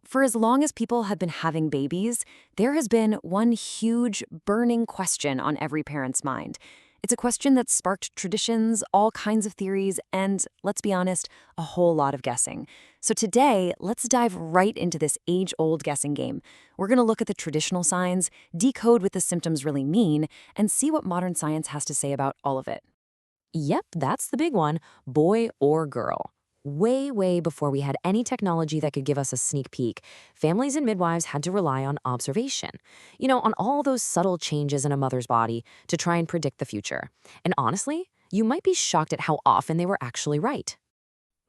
For as long as people have been having babies, there has been one huge, burning question on every parent's mind. It's a question that sparked traditions, all kinds of theories, and, let's be honest, a whole lot of guessing. So today, let's dive right into this age-old guessing game. We're going to look at the traditional signs, decode what the symptoms really mean, and see what modern science has to say about all of it. Yep, that's the big one, boy or girl. Way, way before we had any technology that could give us a sneak peek, families and midwives had to rely on observation, on all those subtle changes in a mother's body to try and predict the future. And honestly, you might be shocked at how often they were actually right.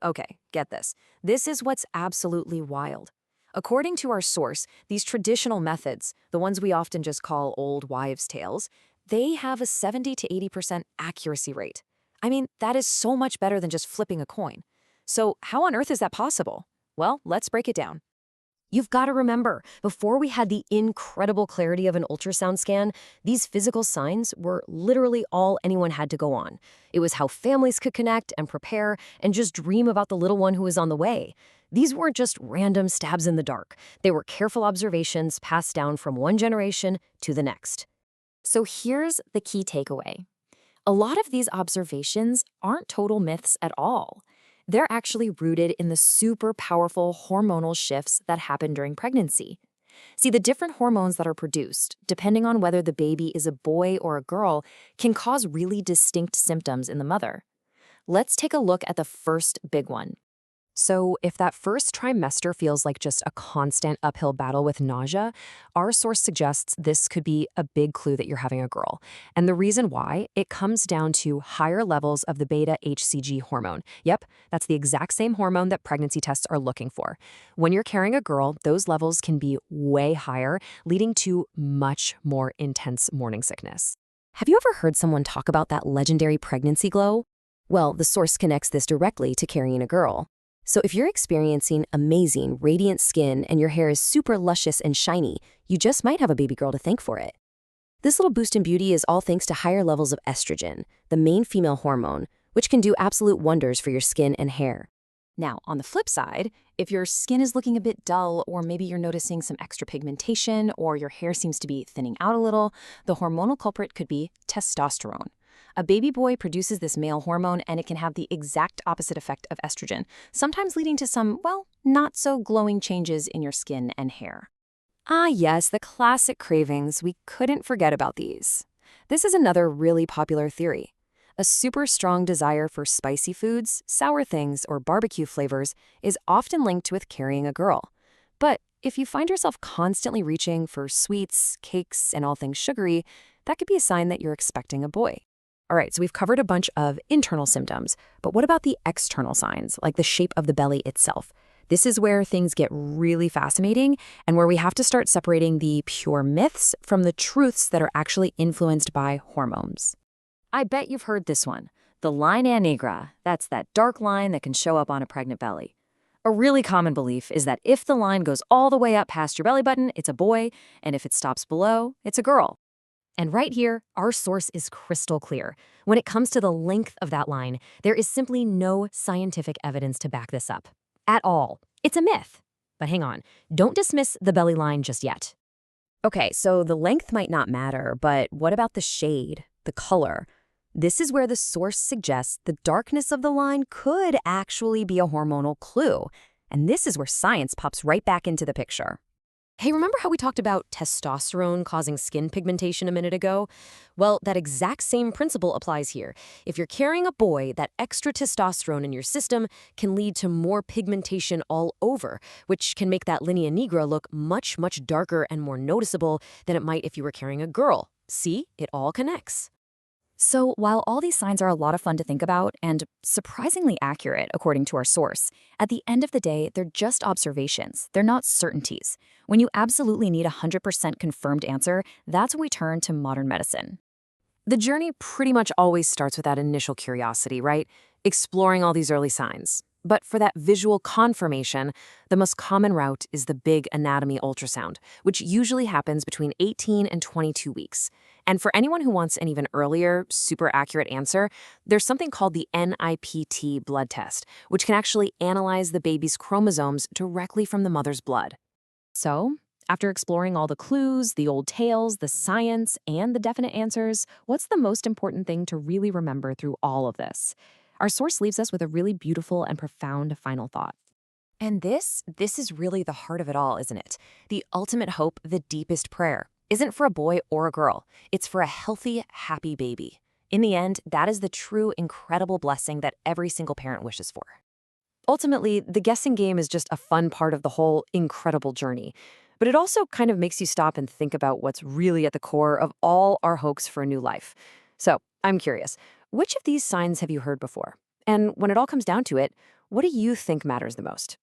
Okay, get this. This is what's absolutely wild. According to our source, these traditional methods, the ones we often just call old wives' tales, they have a 70 to 80% accuracy rate. I mean, that is so much better than just flipping a coin. So how on earth is that possible? Well, let's break it down. You've got to remember, before we had the incredible clarity of an ultrasound scan, these physical signs were literally all anyone had to go on. It was how families could connect and prepare and just dream about the little one who was on the way. These weren't just random stabs in the dark. They were careful observations passed down from one generation to the next. So here's the key takeaway. A lot of these observations aren't total myths at all. They're actually rooted in the super powerful hormonal shifts that happen during pregnancy. See, the different hormones that are produced, depending on whether the baby is a boy or a girl, can cause really distinct symptoms in the mother. Let's take a look at the first big one. So if that first trimester feels like just a constant uphill battle with nausea, our source suggests this could be a big clue that you're having a girl. And the reason why, it comes down to higher levels of the beta-HCG hormone. Yep, that's the exact same hormone that pregnancy tests are looking for. When you're carrying a girl, those levels can be way higher, leading to much more intense morning sickness. Have you ever heard someone talk about that legendary pregnancy glow? Well, the source connects this directly to carrying a girl. So if you're experiencing amazing, radiant skin and your hair is super luscious and shiny, you just might have a baby girl to thank for it. This little boost in beauty is all thanks to higher levels of estrogen, the main female hormone, which can do absolute wonders for your skin and hair. Now, on the flip side, if your skin is looking a bit dull, or maybe you're noticing some extra pigmentation, or your hair seems to be thinning out a little, the hormonal culprit could be testosterone. A baby boy produces this male hormone, and it can have the exact opposite effect of estrogen, sometimes leading to some, well, not so glowing changes in your skin and hair. Ah, yes, the classic cravings. We couldn't forget about these. This is another really popular theory. A super strong desire for spicy foods, sour things, or barbecue flavors is often linked with carrying a girl. But if you find yourself constantly reaching for sweets, cakes, and all things sugary, that could be a sign that you're expecting a boy. All right, so we've covered a bunch of internal symptoms, but what about the external signs, like the shape of the belly itself? This is where things get really fascinating and where we have to start separating the pure myths from the truths that are actually influenced by hormones. I bet you've heard this one, the linea nigra. That's that dark line that can show up on a pregnant belly. A really common belief is that if the line goes all the way up past your belly button, it's a boy, and if it stops below, it's a girl. And right here, our source is crystal clear. When it comes to the length of that line, there is simply no scientific evidence to back this up. At all. It's a myth. But hang on, don't dismiss the belly line just yet. Okay, so the length might not matter, but what about the shade, the color? This is where the source suggests the darkness of the line could actually be a hormonal clue. And this is where science pops right back into the picture. Hey, remember how we talked about testosterone causing skin pigmentation a minute ago? Well, that exact same principle applies here. If you're carrying a boy, that extra testosterone in your system can lead to more pigmentation all over, which can make that linea nigra look much, much darker and more noticeable than it might if you were carrying a girl. See, it all connects. So while all these signs are a lot of fun to think about and surprisingly accurate according to our source, at the end of the day, they're just observations. They're not certainties. When you absolutely need a 100% confirmed answer, that's when we turn to modern medicine. The journey pretty much always starts with that initial curiosity, right? Exploring all these early signs. But for that visual confirmation, the most common route is the big anatomy ultrasound, which usually happens between 18 and 22 weeks. And for anyone who wants an even earlier, super accurate answer, there's something called the NIPT blood test, which can actually analyze the baby's chromosomes directly from the mother's blood. So, after exploring all the clues, the old tales, the science, and the definite answers, what's the most important thing to really remember through all of this? Our source leaves us with a really beautiful and profound final thought. And this is really the heart of it all, isn't it? The ultimate hope, the deepest prayer, isn't for a boy or a girl. It's for a healthy, happy baby. In the end, that is the true, incredible blessing that every single parent wishes for. Ultimately, the guessing game is just a fun part of the whole incredible journey. But it also kind of makes you stop and think about what's really at the core of all our hopes for a new life. So, I'm curious, which of these signs have you heard before? And when it all comes down to it, what do you think matters the most?